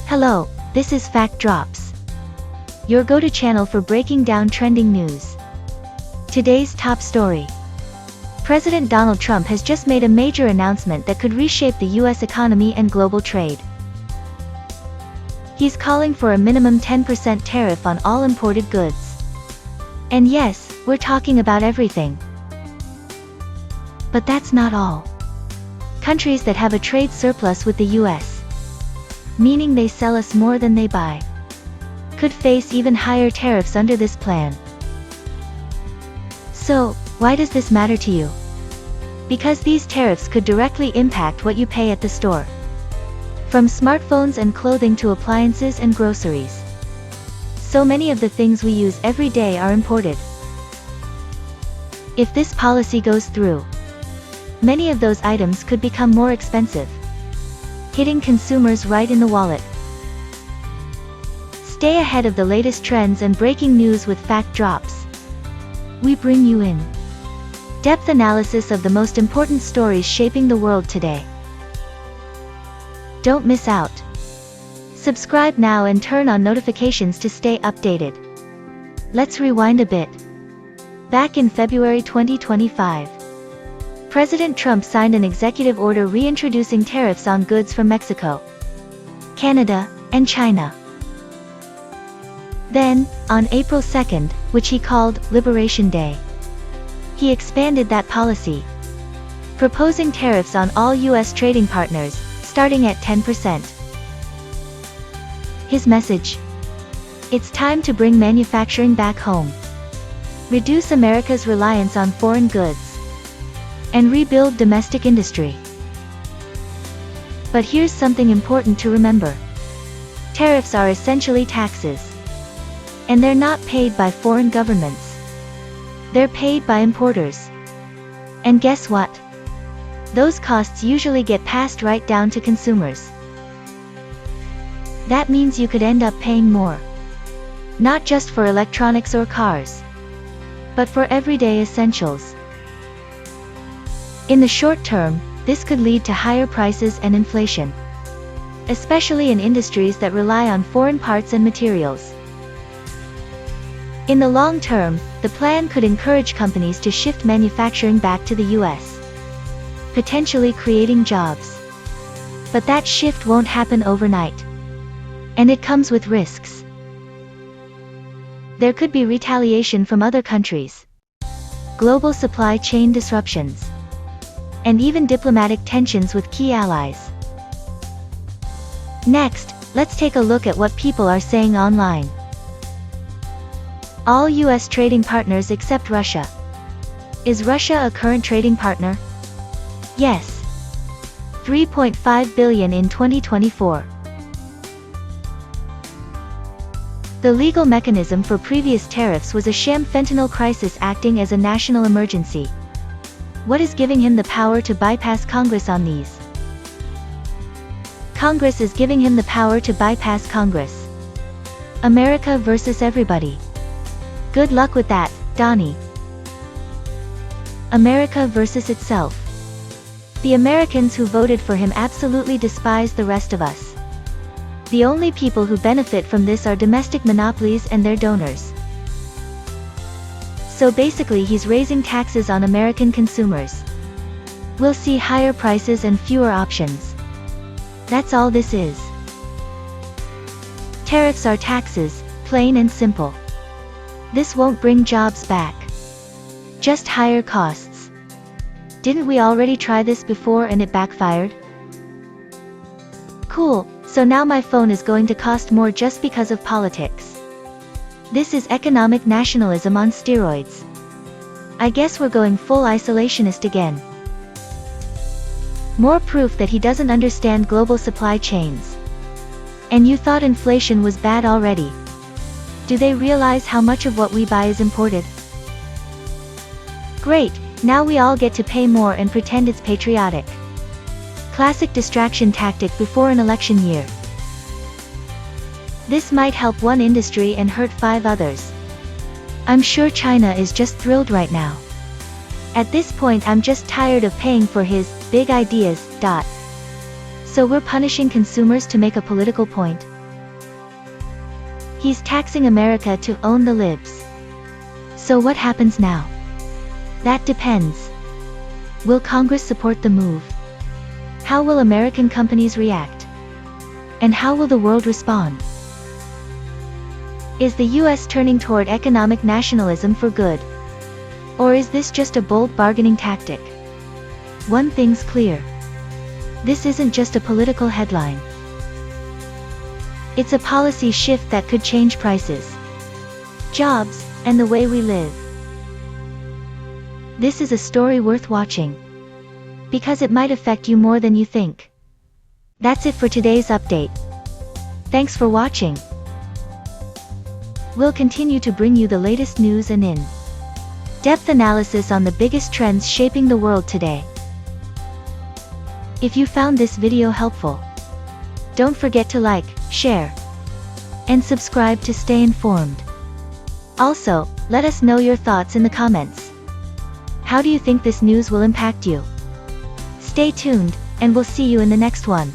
Hello, this is Fact Drops, your go-to channel for breaking down trending news. Today's top story. President Donald Trump has just made a major announcement that could reshape the US economy and global trade. He's calling for a minimum 10% tariff on all imported goods. And yes, we're talking about everything. But that's not all. Countries that have a trade surplus with the US, meaning they sell us more than they buy, could face even higher tariffs under this plan. So, why does this matter to you? Because these tariffs could directly impact what you pay at the store. From smartphones and clothing to appliances and groceries. So many of the things we use every day are imported. If this policy goes through, many of those items could become more expensive, hitting consumers right in the wallet. Stay ahead of the latest trends and breaking news with Fact Drops. We bring you in-depth analysis of the most important stories shaping the world today. Don't miss out. Subscribe now and turn on notifications to stay updated. Let's rewind a bit. Back in February 2025, President Trump signed an executive order reintroducing tariffs on goods from Mexico, Canada, and China. Then, on April 2nd, which he called Liberation Day, he expanded that policy, proposing tariffs on all US trading partners, starting at 10%. His message: it's time to bring manufacturing back home, reduce America's reliance on foreign goods, and rebuild domestic industry. But here's something important to remember. Tariffs are essentially taxes. And they're not paid by foreign governments. They're paid by importers. And guess what? Those costs usually get passed right down to consumers. That means you could end up paying more. Not just for electronics or cars, but for everyday essentials. In the short term, this could lead to higher prices and inflation, especially in industries that rely on foreign parts and materials. In the long term, the plan could encourage companies to shift manufacturing back to the US, potentially creating jobs. But that shift won't happen overnight. And it comes with risks. There could be retaliation from other countries, global supply chain disruptions, and even diplomatic tensions with key allies. Next, let's take a look at what people are saying online. All US trading partners except Russia. Is Russia a current trading partner? Yes. $3.5 billion in 2024. The legal mechanism for previous tariffs was a sham fentanyl crisis acting as a national emergency. What is giving him the power to bypass Congress on these? Congress is giving him the power to bypass Congress. America versus everybody. Good luck with that, Donnie. America versus itself. The Americans who voted for him absolutely despise the rest of us. The only people who benefit from this are domestic monopolies and their donors. So basically he's raising taxes on American consumers. We'll see higher prices and fewer options. That's all this is. Tariffs are taxes, plain and simple. This won't bring jobs back. Just higher costs. Didn't we already try this before and it backfired? Cool, so now my phone is going to cost more just because of politics. This is economic nationalism on steroids. I guess we're going full isolationist again. More proof that he doesn't understand global supply chains. And you thought inflation was bad already. Do they realize how much of what we buy is imported? Great, now we all get to pay more and pretend it's patriotic. Classic distraction tactic before an election year. This might help one industry and hurt 5 others. I'm sure China is just thrilled right now. At this point I'm just tired of paying for his big ideas. So we're punishing consumers to make a political point? He's taxing America to own the libs. So what happens now? That depends. Will Congress support the move? How will American companies react? And how will the world respond? Is the US turning toward economic nationalism for good? Or is this just a bold bargaining tactic? One thing's clear. This isn't just a political headline. It's a policy shift that could change prices, jobs, and the way we live. This is a story worth watching, because it might affect you more than you think. That's it for today's update. Thanks for watching. We'll continue to bring you the latest news and in-depth analysis on the biggest trends shaping the world today. If you found this video helpful, don't forget to like, share, and subscribe to stay informed. Also, let us know your thoughts in the comments. How do you think this news will impact you? Stay tuned, and we'll see you in the next one.